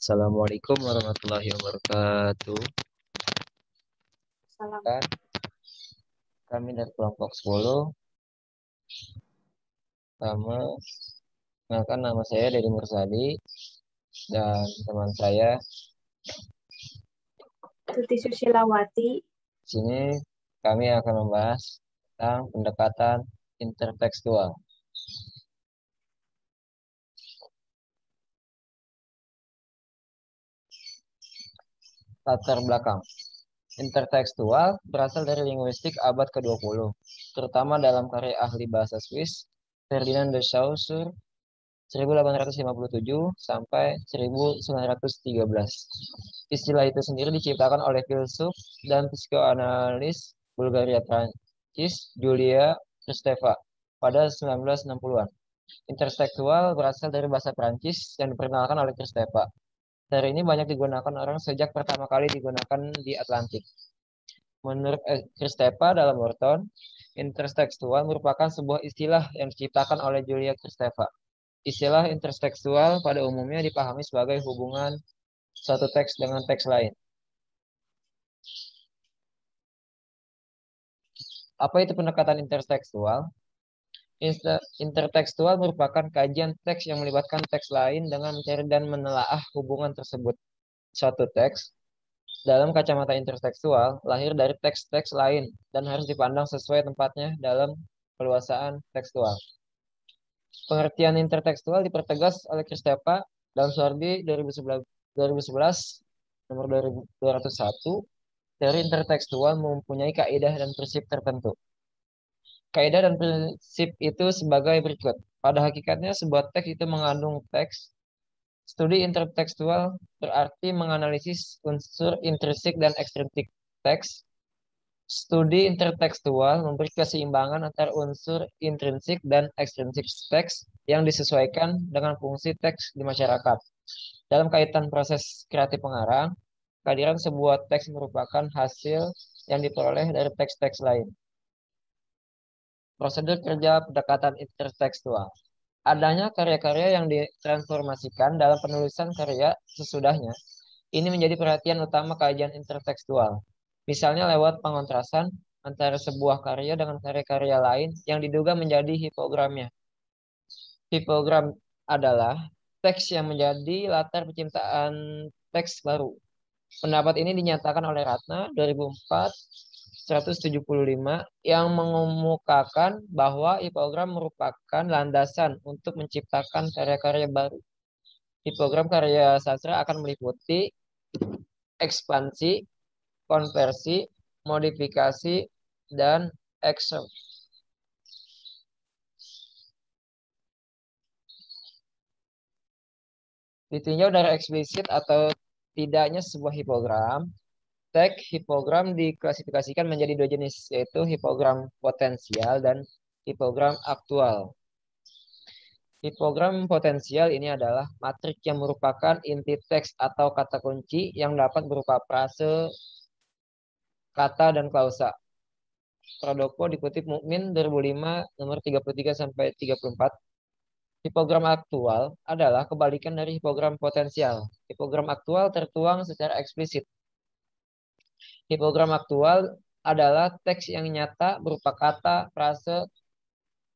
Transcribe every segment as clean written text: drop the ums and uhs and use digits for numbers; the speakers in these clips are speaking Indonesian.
Assalamualaikum warahmatullahi wabarakatuh. Salam. Kan kami dari kelompok 10 kenalkan nama saya Deddy Mursadi dan teman saya Tuti Susilawati. di sini kami akan membahas tentang pendekatan intertekstual. Latar belakang. Intertekstual berasal dari linguistik abad ke-20, terutama dalam karya ahli bahasa Swiss Ferdinand de Saussure 1857 sampai 1913. Istilah itu sendiri diciptakan oleh filsuf dan psikoanalis Bulgaria Prancis Julia Kristeva pada 1960-an. Intertekstual berasal dari bahasa Prancis yang diperkenalkan oleh Kristeva. Teori ini banyak digunakan orang sejak pertama kali digunakan di Atlantik. Menurut Kristeva dalam Wharton, intertekstual merupakan sebuah istilah yang diciptakan oleh Julia Kristeva. Istilah intertekstual pada umumnya dipahami sebagai hubungan satu teks dengan teks lain. Apa itu pendekatan intertekstual? Intertekstual merupakan kajian teks yang melibatkan teks lain dengan mencari dan menelaah hubungan tersebut. Suatu teks dalam kacamata intertekstual lahir dari teks-teks lain dan harus dipandang sesuai tempatnya dalam keluasaan tekstual. Pengertian intertekstual dipertegas oleh Kristeva dalam Suardi 2011 nomor 2201. Teori intertekstual mempunyai kaidah dan prinsip tertentu. Kaidah dan prinsip itu sebagai berikut. Pada hakikatnya sebuah teks itu mengandung teks. Studi intertekstual berarti menganalisis unsur intrinsik dan ekstrinsik teks. Studi intertekstual memberi keseimbangan antara unsur intrinsik dan ekstrinsik teks yang disesuaikan dengan fungsi teks di masyarakat. Dalam kaitan proses kreatif pengarang, kehadiran sebuah teks merupakan hasil yang diperoleh dari teks-teks lain. Prosedur kerja pendekatan intertekstual. Adanya karya-karya yang ditransformasikan dalam penulisan karya sesudahnya. Ini menjadi perhatian utama kajian intertekstual. Misalnya lewat pengontrasan antara sebuah karya dengan karya-karya lain yang diduga menjadi hipogramnya. Hipogram adalah teks yang menjadi latar penciptaan teks baru. Pendapat ini dinyatakan oleh Ratna 2004 175 yang mengemukakan bahwa hipogram merupakan landasan untuk menciptakan karya-karya baru. Hipogram karya sastra akan meliputi ekspansi, konversi, modifikasi, dan ekserp. Ditinjau dari eksplisit atau tidaknya sebuah hipogram, teks hipogram diklasifikasikan menjadi dua jenis, yaitu hipogram potensial dan hipogram aktual. Hipogram potensial ini adalah matrik yang merupakan inti teks atau kata kunci yang dapat berupa frase, kata, dan klausa. Pradoko dikutip Mukmin 2005 nomor 33 sampai 34. Hipogram aktual adalah kebalikan dari hipogram potensial. Hipogram aktual tertuang secara eksplisit. Hipogram aktual adalah teks yang nyata berupa kata, frase,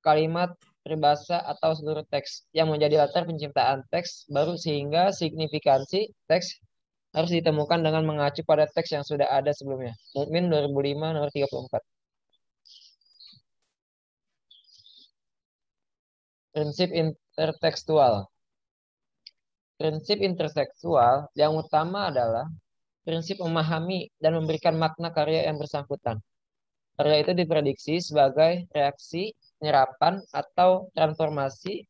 kalimat, peribahasa, atau seluruh teks yang menjadi latar penciptaan teks baru sehingga signifikansi teks harus ditemukan dengan mengacu pada teks yang sudah ada sebelumnya. Mukmin 2005 nomor 34. Prinsip intertekstual. Prinsip intertekstual yang utama adalah prinsip memahami dan memberikan makna karya yang bersangkutan. Karya itu diprediksi sebagai reaksi, penyerapan, atau transformasi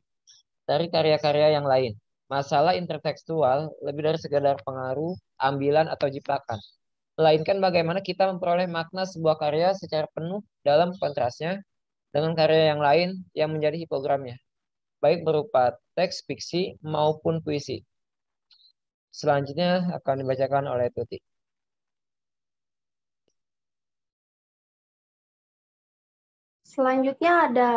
dari karya-karya yang lain. Masalah intertekstual lebih dari sekedar pengaruh, ambilan, atau jiplakan. Melainkan bagaimana kita memperoleh makna sebuah karya secara penuh dalam kontrasnya dengan karya yang lain yang menjadi hipogramnya, baik berupa teks fiksi maupun puisi. Selanjutnya akan dibacakan oleh Tuti. Selanjutnya ada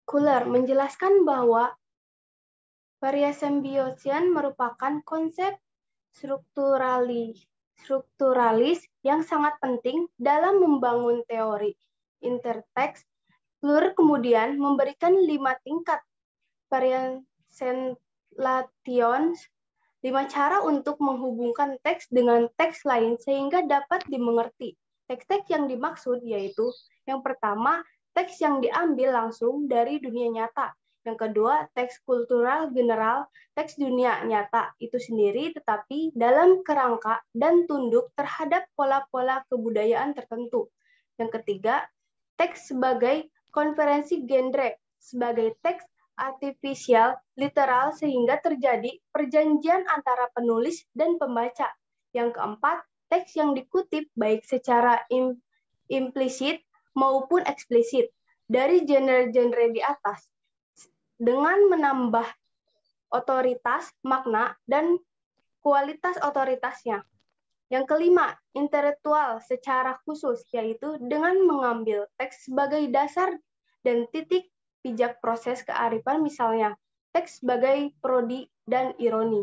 Kuller menjelaskan bahwa Variasembiosian merupakan konsep strukturalis yang sangat penting dalam membangun teori interteks. Luhur kemudian memberikan 5 tingkat variation, 5 cara untuk menghubungkan teks dengan teks lain sehingga dapat dimengerti. Teks-teks yang dimaksud yaitu yang pertama, teks yang diambil langsung dari dunia nyata. Yang kedua, teks kultural general, teks dunia nyata itu sendiri tetapi dalam kerangka dan tunduk terhadap pola-pola kebudayaan tertentu. Yang ketiga, teks sebagai konferensi genre, sebagai teks artifisial, literal sehingga terjadi perjanjian antara penulis dan pembaca. Yang keempat, teks yang dikutip baik secara implisit maupun eksplisit dari genre-genre di atas dengan menambah otoritas, makna, dan kualitas otoritasnya. Yang kelima, intelektual secara khusus, yaitu dengan mengambil teks sebagai dasar dan titik pijak proses kearifan, misalnya teks sebagai prodi dan ironi.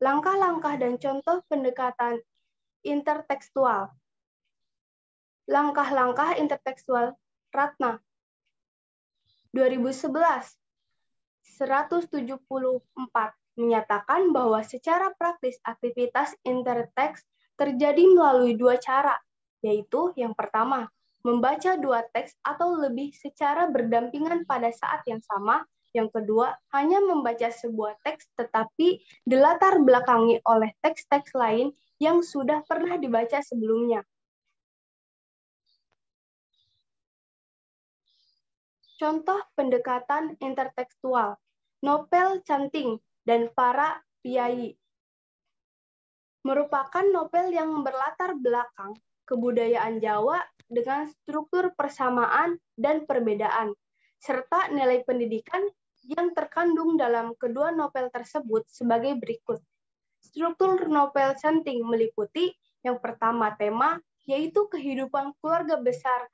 Langkah-langkah dan contoh pendekatan intertekstual. Langkah-langkah intertekstual Ratna 2011 174 menyatakan bahwa secara praktis aktivitas interteks terjadi melalui 2 cara, yaitu yang pertama, membaca 2 teks atau lebih secara berdampingan pada saat yang sama. Yang kedua, hanya membaca sebuah teks tetapi dilatar belakangi oleh teks-teks lain yang sudah pernah dibaca sebelumnya. Contoh pendekatan intertekstual, novel Canting dan para Piai merupakan novel yang berlatar belakang kebudayaan Jawa dengan struktur persamaan dan perbedaan, serta nilai pendidikan yang terkandung dalam kedua novel tersebut sebagai berikut. Struktur novel Canting meliputi yang pertama tema, yaitu kehidupan keluarga besar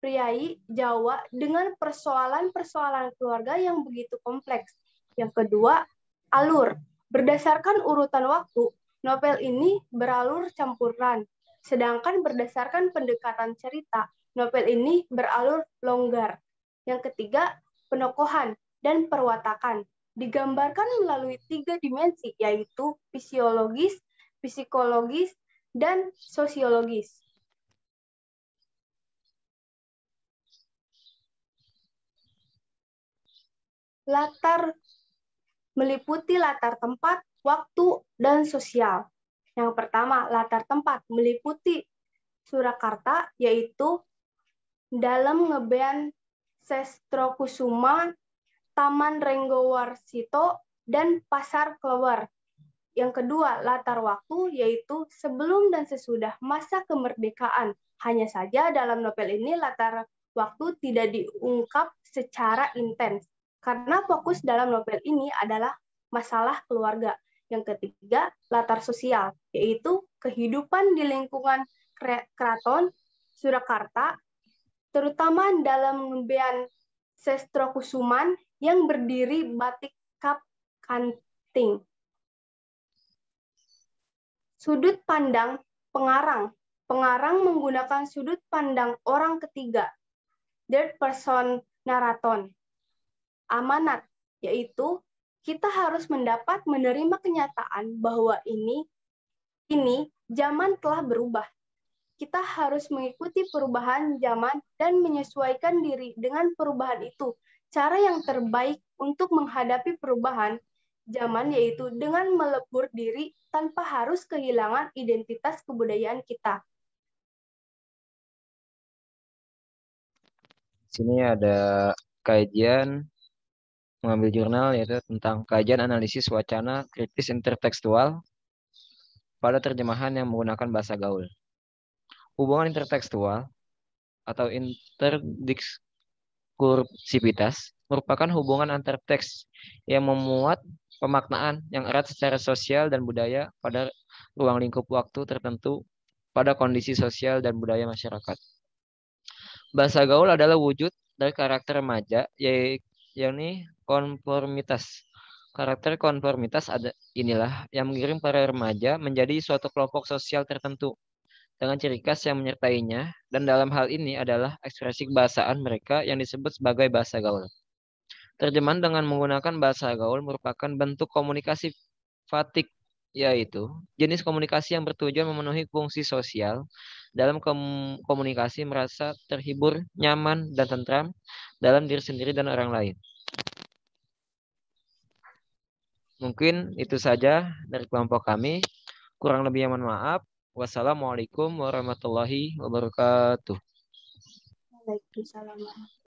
priai Jawa dengan persoalan-persoalan keluarga yang begitu kompleks. Yang kedua, alur. Berdasarkan urutan waktu, novel ini beralur campuran. Sedangkan berdasarkan pendekatan cerita, novel ini beralur longgar. Yang ketiga, penokohan dan perwatakan. Digambarkan melalui 3 dimensi, yaitu fisiologis, psikologis, dan sosiologis. Latar meliputi latar tempat, waktu, dan sosial. Yang pertama, latar tempat meliputi Surakarta, yaitu dalam Ngebean Sestrokusuma, Taman Renggowarsito, dan Pasar Klewer. Yang kedua, latar waktu, yaitu sebelum dan sesudah masa kemerdekaan. Hanya saja dalam novel ini latar waktu tidak diungkap secara intens, karena fokus dalam novel ini adalah masalah keluarga. Yang ketiga, latar sosial, yaitu kehidupan di lingkungan keraton Surakarta, terutama dalam Ngebean Sestrokusuman yang berdiri batik Kap Kanting. Sudut pandang pengarang. Pengarang menggunakan sudut pandang orang ketiga, third person narrator. Amanat, yaitu kita harus mendapat menerima kenyataan bahwa ini zaman telah berubah. Kita harus mengikuti perubahan zaman dan menyesuaikan diri dengan perubahan itu. Cara yang terbaik untuk menghadapi perubahan zaman yaitu dengan melebur diri tanpa harus kehilangan identitas kebudayaan kita. Sini ada kajian mengambil jurnal yaitu tentang kajian analisis wacana kritis intertekstual pada terjemahan yang menggunakan bahasa gaul. Hubungan intertekstual atau interdiskursivitas merupakan hubungan antar teks yang memuat pemaknaan yang erat secara sosial dan budaya pada ruang lingkup waktu tertentu pada kondisi sosial dan budaya masyarakat. Bahasa gaul adalah wujud dari karakter remaja, yakni konformitas. Karakter konformitas inilah yang mengirim para remaja menjadi suatu kelompok sosial tertentu dengan ciri khas yang menyertainya, dan dalam hal ini adalah ekspresi kebahasaan mereka yang disebut sebagai bahasa gaul. Terjemahan dengan menggunakan bahasa gaul merupakan bentuk komunikasi fatik, yaitu jenis komunikasi yang bertujuan memenuhi fungsi sosial. Dalam komunikasi merasa terhibur, nyaman, dan tentram dalam diri sendiri dan orang lain. Mungkin itu saja dari kelompok kami. Kurang lebih mohon maaf. Wassalamualaikum warahmatullahi wabarakatuh. Waalaikumsalam.